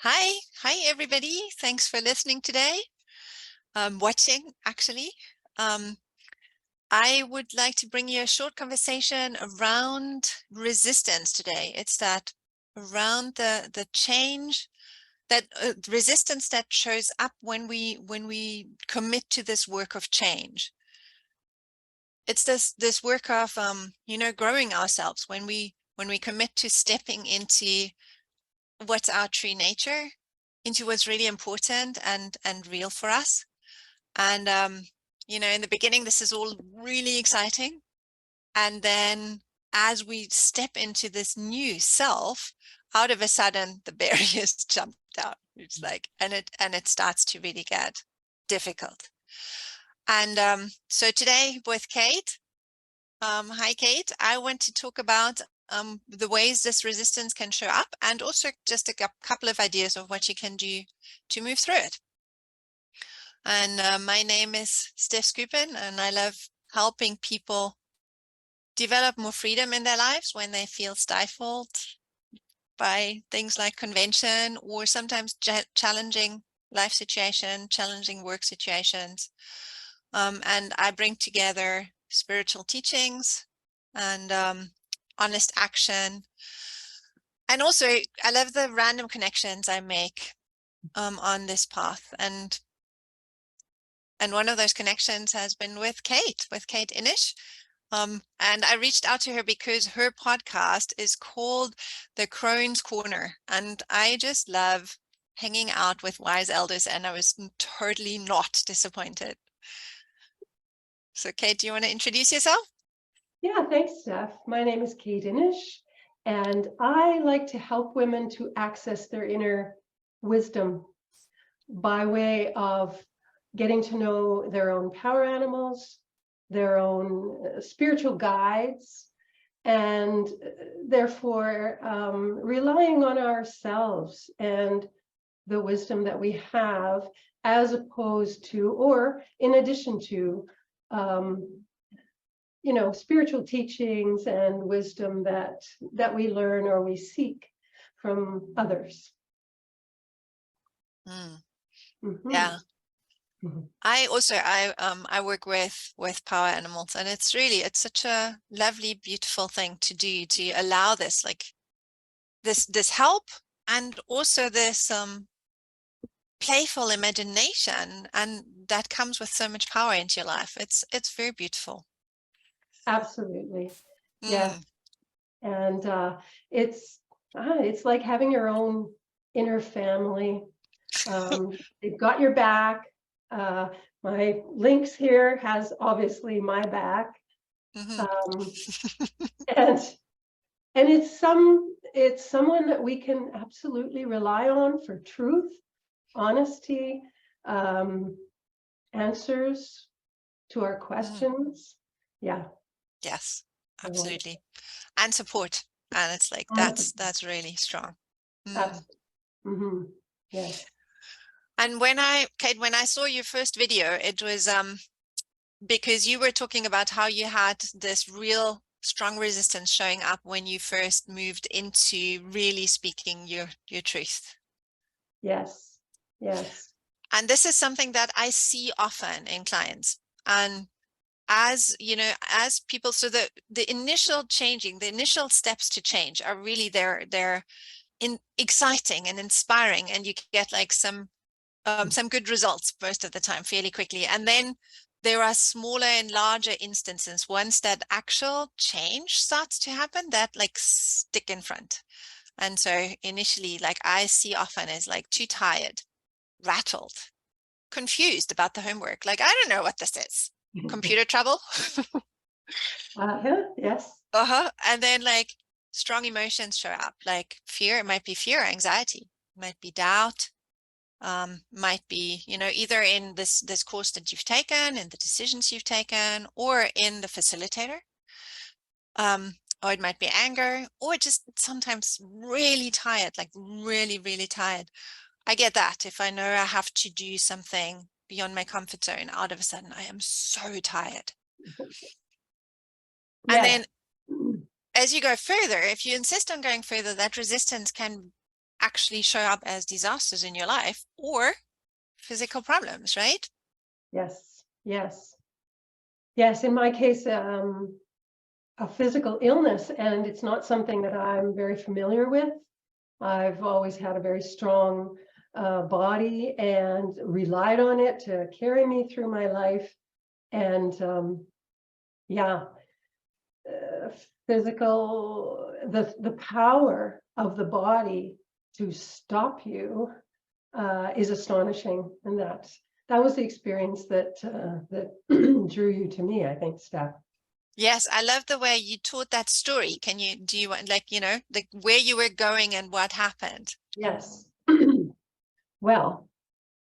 Hi everybody. Thanks for listening today. Watching actually. Um, I would like to bring you a short conversation around resistance today. It's that around the change that resistance that shows up when we commit to this work of change. It's this work of growing ourselves when we commit to stepping into what's our true nature, into what's really important and real for us. And in the beginning, this is all really exciting. And then as we step into this new self, out of a sudden the barriers jumped out. It's like, and it starts to really get difficult. And so today with Cate, hi Cate, I want to talk about the ways this resistance can show up, and also just a couple of ideas of what you can do to move through it. And my name is Stef Skupin, and I love helping people develop more freedom in their lives when they feel stifled by things like convention or sometimes challenging life situation, challenging work situations. And I bring together spiritual teachings and honest action. And also, I love the random connections I make on this path. And one of those connections has been with Cate Inish. And I reached out to her because her podcast is called The Crone's Corner. And I just love hanging out with wise elders, and I was totally not disappointed. So Cate, do you want to introduce yourself? Yeah, thanks, Steph. My name is Cate Inish, and I like to help women to access their inner wisdom by way of getting to know their own power animals, their own spiritual guides, and therefore relying on ourselves and the wisdom that we have, as opposed to, or in addition to, spiritual teachings and wisdom that we learn or we seek from others. Yeah. Mm-hmm. I work with power animals, and it's such a lovely, beautiful thing to do, to allow this, like this help, and also this playful imagination, and that comes with so much power into your life. It's very beautiful. Absolutely. Yeah. And it's like having your own inner family. They've got your back. My links here has obviously my back. And it's someone that we can absolutely rely on for truth, honesty, answers to our questions. Yeah. Yes, absolutely. And support. And it's like, that's really strong. Mm-hmm. Yes. And Cate, when I saw your first video, it was because you were talking about how you had this real strong resistance showing up when you first moved into really speaking your truth. Yes. Yes. And this is something that I see often in clients. And as people, so the initial changing, the initial steps to change are really they're exciting and inspiring, and you get like some good results most of the time fairly quickly. And then there are smaller and larger instances once that actual change starts to happen that like stick in front. And so initially, like I see often, is like too tired, rattled, confused about the homework. Like, I don't know what this is. Computer trouble. Yes. And then like strong emotions show up, like fear. It might be fear, anxiety, it might be doubt, might be, either in this course that you've taken, in the decisions you've taken, or in the facilitator. Or it might be anger, or just sometimes really tired, like really, really tired. I get that. If I know I have to do something beyond my comfort zone, out of a sudden I am so tired. Yeah. And then as you go further, if you insist on going further, that resistance can actually show up as disasters in your life or physical problems, right? Yes, yes, yes. In my case, a physical illness, and it's not something that I'm very familiar with. I've always had a very strong body and relied on it to carry me through my life. And yeah, physical, the power of the body to stop you is astonishing. And that was the experience that that drew you to me, I think, Steph. Yes, I love the way you taught that story. Do you want, like, where you were going and what happened? Yes. Well,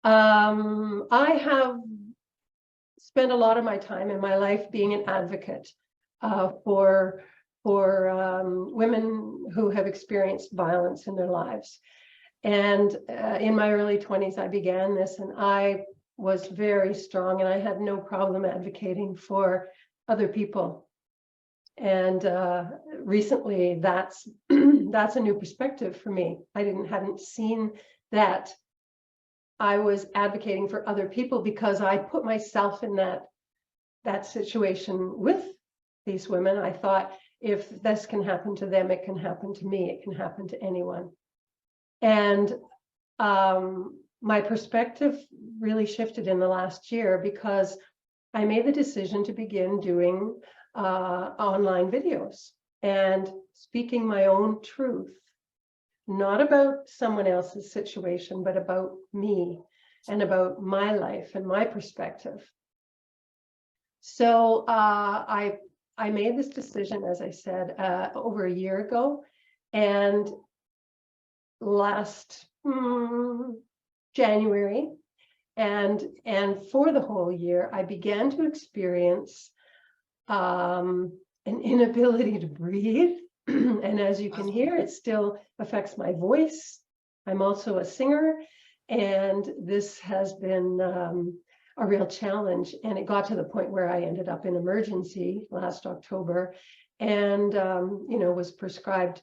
I have spent a lot of my time in my life being an advocate for women who have experienced violence in their lives. And in my early 20s, I began this, and I was very strong, and I had no problem advocating for other people. And recently, that's that's a new perspective for me. I hadn't seen that I was advocating for other people because I put myself in that situation with these women. I thought, if this can happen to them, it can happen to me. It can happen to anyone. And my perspective really shifted in the last year because I made the decision to begin doing online videos and speaking my own truth, not about someone else's situation, but about me and about my life and my perspective. So I made this decision, as I said, over a year ago, and last January, and for the whole year, I began to experience an inability to breathe. And as you can hear, it still affects my voice. I'm also a singer, and this has been a real challenge. And it got to the point where I ended up in emergency last October, and was prescribed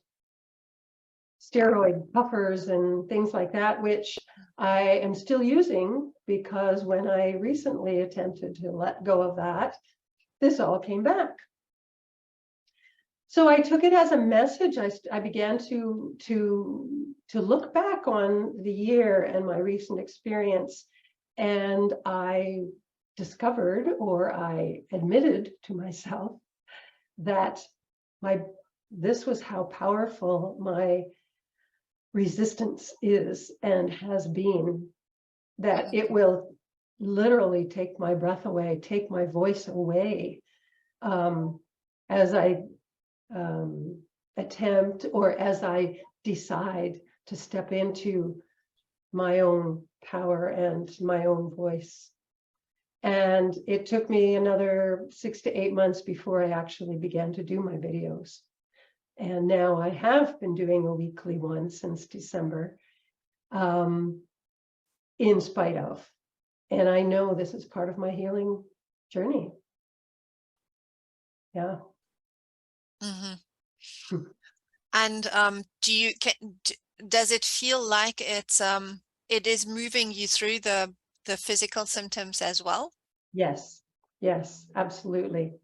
steroid puffers and things like that, which I am still using, because when I recently attempted to let go of that, this all came back. So I took it as a message. I began to look back on the year and my recent experience, and I discovered, or I admitted to myself, that this was how powerful my resistance is and has been, that it will literally take my breath away, take my voice away, as I attempt, or as I decide to step into my own power and my own voice. And it took me another 6 to 8 months before I actually began to do my videos. And now I have been doing a weekly one since December, in spite of. And I know this is part of my healing journey. Yeah. Mm-hmm. And does it feel like it is moving you through the physical symptoms as well? Yes. Yes, absolutely.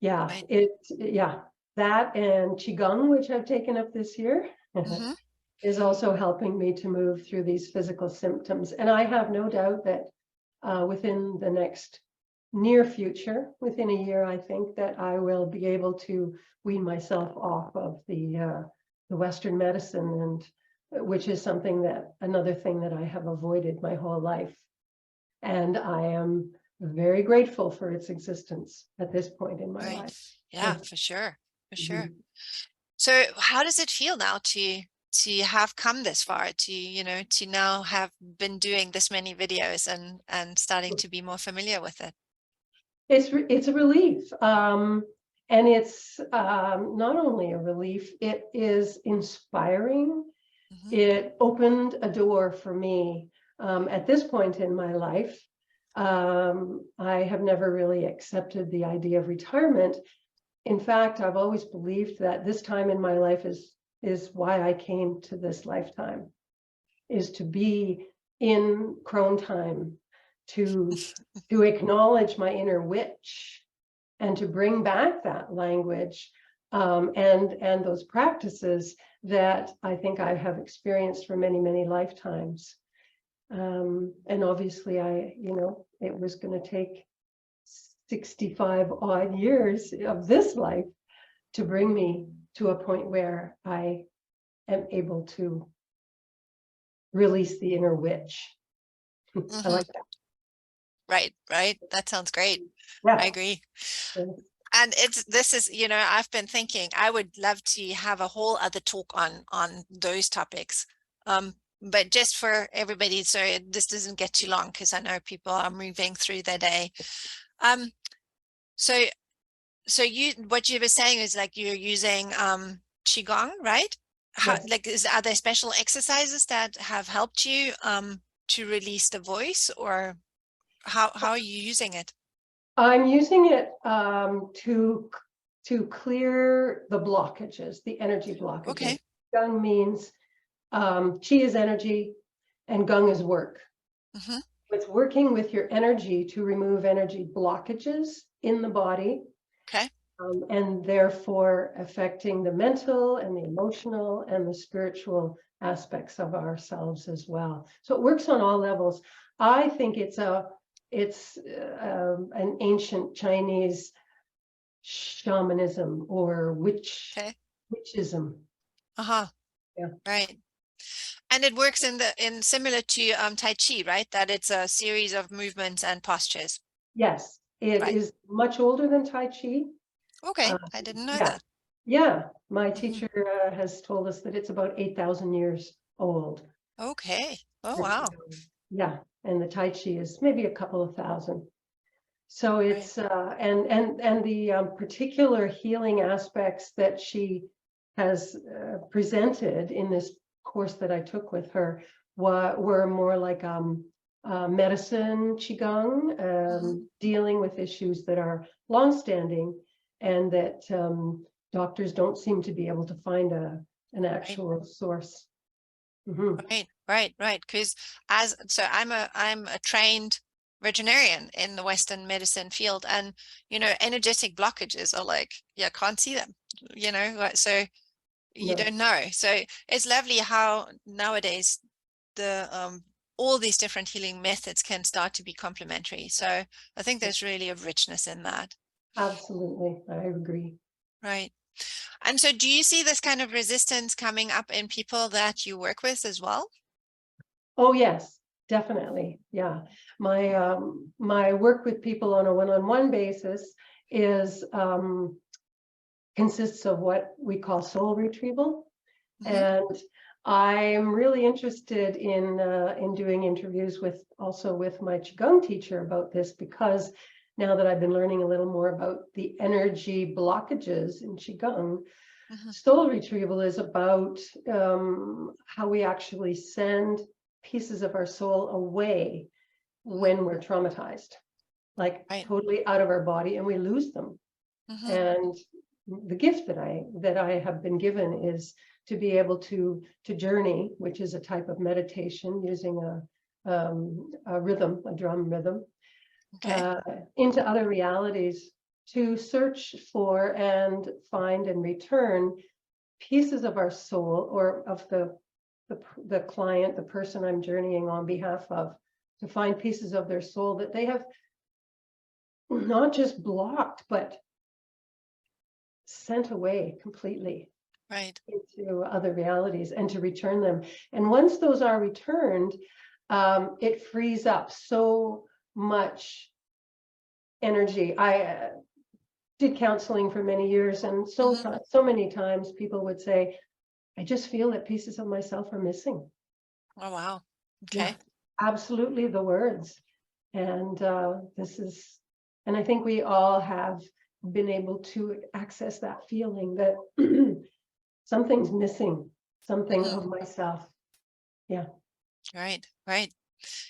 Yeah. Right. Yeah. That and Qigong, which I've taken up this year, Mm-hmm. is also helping me to move through these physical symptoms. And I have no doubt that within the next near future, within a year, I think that I will be able to wean myself off of the Western medicine, and which is another thing that I have avoided my whole life. And I am very grateful for its existence at this point in my Right. life. Yeah, for sure. For sure. Mhm. So how does it feel now to have come this far, to now have been doing this many videos and starting to be more familiar with it? It's a relief. And it's not only a relief, it is inspiring. Mm-hmm. It opened a door for me at this point in my life. I have never really accepted the idea of retirement. In fact, I've always believed that this time in my life is is why I came to this lifetime, is to be in Crone time, to acknowledge my inner witch, and to bring back that language, and those practices that I think I have experienced for many, many lifetimes. And obviously it was going to take 65 odd years of this life to bring me to a point where I am able to release the inner witch. I like that. Right. That sounds great. Yeah. I agree. And this is, I've been thinking I would love to have a whole other talk on those topics. But just for everybody, so this doesn't get too long, because I know people are moving through their day. So what you were saying is like you're using Qigong, right? Yes. Are there special exercises that have helped you to release the voice, or how are you using it? I'm using it to clear the blockages, the energy blockages. Okay. Gung means Qi is energy and Gung is work. Mm-hmm. It's working with your energy to remove energy blockages in the body. Okay. And therefore affecting the mental and the emotional and the spiritual aspects of ourselves as well. So it works on all levels. I think it's an ancient Chinese shamanism or witchism. Uh-huh. Yeah. Right. And it works in similar to Tai Chi, right? That it's a series of movements and postures. Yes, it is much older than Tai Chi. Okay, I didn't know Yeah. that. Yeah, my teacher has told us that it's about 8,000 years old. Okay. Oh, wow. Yeah, and the Tai Chi is maybe a couple of thousand. So it's and the particular healing aspects that she has presented in this course that I took with her were more like medicine qigong, dealing with issues that are longstanding and that doctors don't seem to be able to find an actual source. Right. Because I'm a trained veterinarian in the Western medicine field, and energetic blockages are like, yeah, can't see them, so you don't know. So it's lovely how nowadays the all these different healing methods can start to be complementary. So I think there's really a richness in that. Absolutely, I agree. Right. And so do you see this kind of resistance coming up in people that you work with as well? Oh, yes, definitely. Yeah. My work with people on a one-on-one basis is consists of what we call soul retrieval. And I'm really interested in doing interviews with my Qigong teacher about this, because now that I've been learning a little more about the energy blockages in Qigong, soul retrieval is about how we actually send pieces of our soul away when we're traumatized, like totally out of our body, and we lose them. And the gift that I have been given is to be able to journey, which is a type of meditation using a rhythm, a drum rhythm, into other realities, to search for and find and return pieces of our soul, or of the client, the person I'm journeying on behalf of, to find pieces of their soul that they have not just blocked, but sent away completely into other realities, and to return them. And once those are returned, it frees up so much energy. I did counseling for many years, and so many times people would say, I just feel that pieces of myself are missing. Oh, wow. Okay. Yeah, absolutely the words. And and I think we all have been able to access that feeling that something's missing, something of myself. Yeah. Right.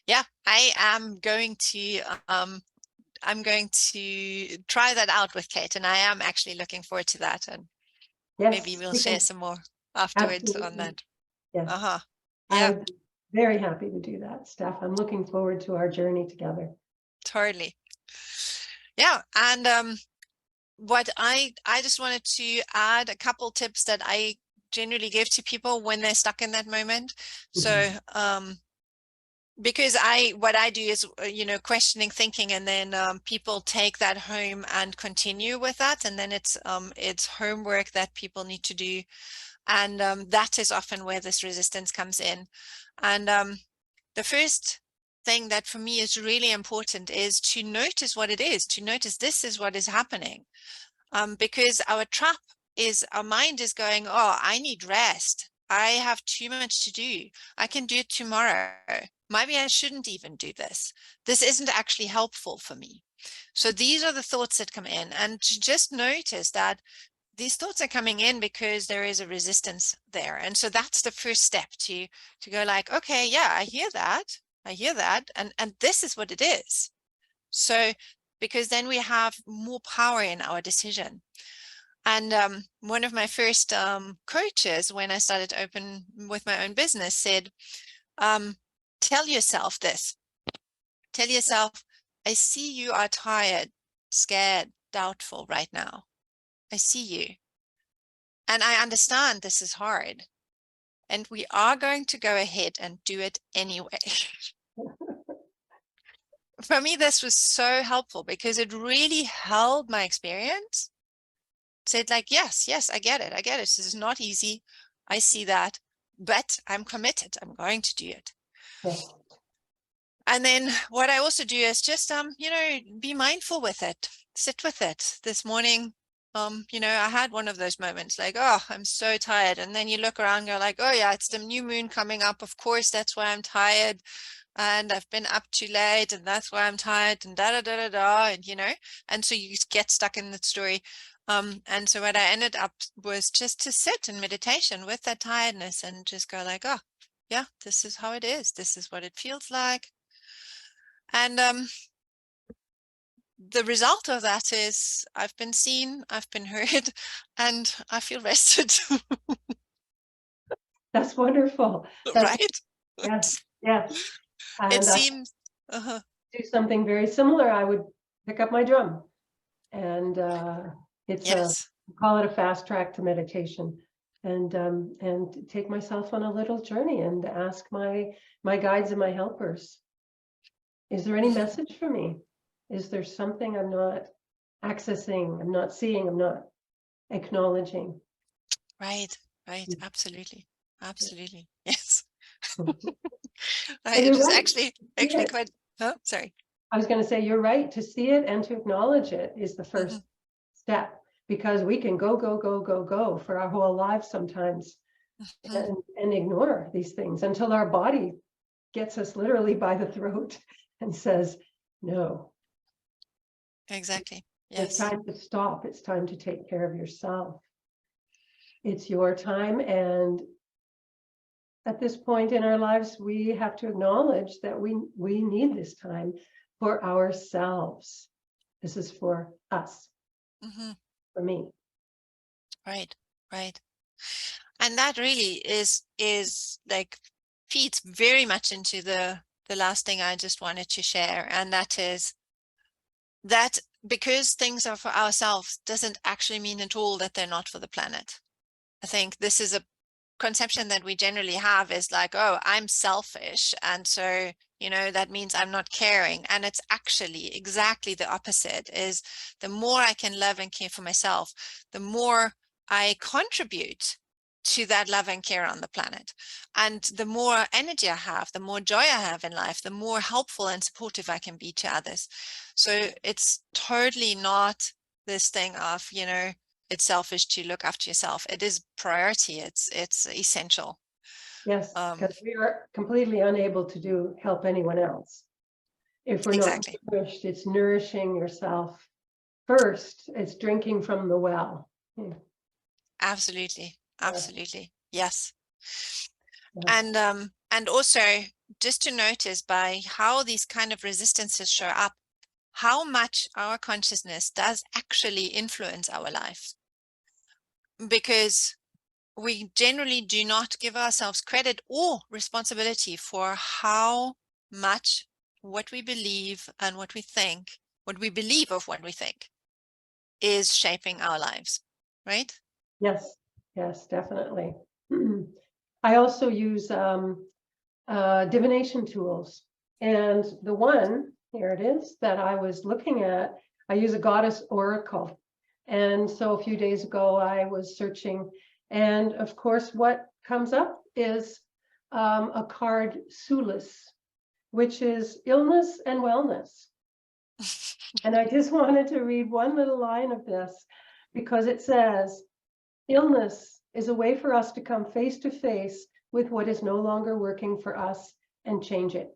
Yeah, I am going to try that out with Cate, and I am actually looking forward to that, and Yes, maybe we'll share some more. afterwards on Absolutely. that. Yes. Uh-huh. I Yeah, would be very happy to do that, Steph. I'm looking forward to our journey together. totally. Yeah. And what I just wanted to add a couple tips that I generally give to people when they're stuck in that moment. So Mhm. because what I do is questioning thinking, and then people take that home and continue with that, and then it's homework that people need to do, and that is often where this resistance comes in. And the first thing that for me is really important is to notice what it is, to notice this is what is happening, because our trap is our mind is going, oh, I need rest. I have too much to do. I can do it tomorrow. Maybe I shouldn't even do this. This isn't actually helpful for me. So these are the thoughts that come in, and to just notice that these thoughts are coming in because there is a resistance there. And so that's the first step, to go like, okay, yeah, I hear that. And this is what it is. So because then we have more power in our decision. And one of my first coaches, when I started open with my own business, said, tell yourself this. Tell yourself, I see you are tired, scared, doubtful right now. I see you. And I understand this is hard. And we are going to go ahead and do it anyway. For me, this was so helpful because it really held my experience. Said like, yes, I get it. This is not easy. I see that, but I'm committed. I'm going to do it. Yes. And then what I also do is just, be mindful with it, sit with it. This morning, I had one of those moments like, oh, I'm so tired. And then you look around and go like, oh yeah, it's the new moon coming up. Of course, that's why I'm tired. And I've been up too late and that's why I'm tired and da da da da da. And so you get stuck in that story. And so what I ended up was just to sit in meditation with that tiredness and just go like, oh, yeah, this is how it is. This is what it feels like. And the result of that is I've been seen, I've been heard, and I feel rested. That's wonderful. That's Right? yes, yes. It And I seems, uh-huh. do something very similar. I would pick up my drum, and it's a Yes, call it a fast track to meditation, and take myself on a little journey and ask my guides and my helpers, is there any message for me? Is there something I'm not accessing? I'm not seeing. I'm not acknowledging. right, absolutely, absolutely, yes. And It you're was right. See actually it. quite, oh, sorry. I was going to say, you're right. To see it and to acknowledge it is the Mm-hmm. first step, because we can go, go, go, go, go for our whole lives sometimes, Mm-hmm. and ignore these things until our body gets us literally by the throat and says, no, Exactly, it's yes. time to stop. It's time to take care of yourself. It's your time. And at this point in our lives, we have to acknowledge that we need this time for ourselves. This is for us, Mm-hmm. for me. Right, right. And that really is like feeds very much into the last thing I just wanted to share, and that is that because things are for ourselves doesn't actually mean at all that they're not for the planet. I think this is a conception that we generally have, is like, oh, I'm selfish, and so that means I'm not caring. And it's actually exactly the opposite. Is the more I can love and care for myself, the more I contribute to that love and care on the planet, and the more energy I have, the more joy I have in life, the more helpful and supportive I can be to others. So it's totally not this thing of it's selfish to look after yourself. It is priority. It's essential. Yes, because we are completely unable to help anyone else if we're not Exactly. nourished. It's nourishing yourself first. It's drinking from the well. Absolutely. Yeah, Absolutely. Yes. yes, And also just to notice by how these kind of resistances show up, how much our consciousness does actually influence our life. Because we generally do not give ourselves credit or responsibility for how much what we believe and what we think, what we believe of what we think, is shaping our lives, right? Yes, yes, definitely. I also use divination tools. And the one, here it is, that I was looking at, I use a goddess oracle. And so a few days ago, I was searching. And of course, what comes up is a card, Sulis, which is illness and wellness. And I just wanted to read one little line of this because it says, illness is a way for us to come face to face with what is no longer working for us and change it.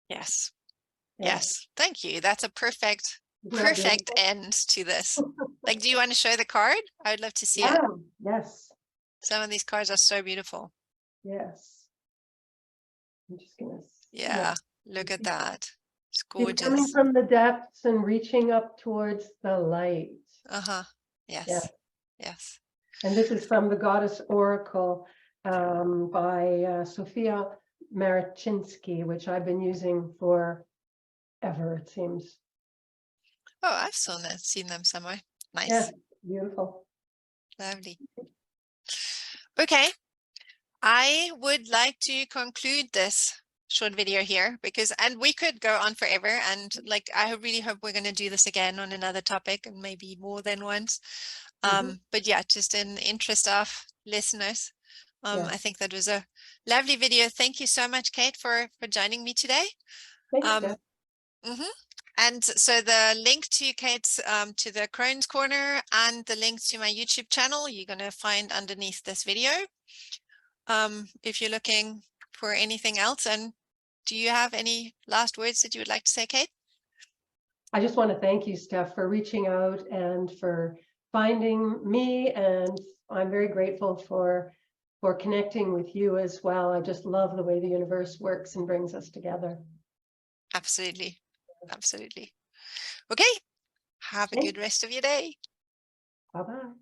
Yes. Yeah. Yes. Thank you. That's a perfect Isn't that beautiful? end to this. Like, do you want to show the card? I would love to see it. Yeah, yes, Some of these cards are so beautiful. yes. I'm just gonna, Yeah. Look at that. It's she's coming gorgeous. from the depths and reaching up towards the light. Uh-huh. Yeah, Yes. Yes. and this is from the Goddess Oracle by Sophia Marachinsky, which I've been using for ever, it seems. Oh, I've seen them somewhere. Yeah, Nice. beautiful. Lovely. Okay. I would like to conclude this short video here because, and we could go on forever, and like, I really hope we're going to do this again on another topic and maybe more than once. But yeah, just in the interest of listeners, Yeah. I think that was a lovely video. Thank you so much, Cate, for joining me today. Thanks, Stef. And so the link to Cate's, to the Crone's Corner and the link to my YouTube channel, you're going to find underneath this video. If you're looking for anything else. And do you have any last words that you would like to say, Cate? I just want to thank you, Stef, for reaching out and for finding me. And I'm very grateful for connecting with you as well. I just love the way the universe works and brings us together. Absolutely. Absolutely. Okay. Have a good rest of your day. Bye-bye.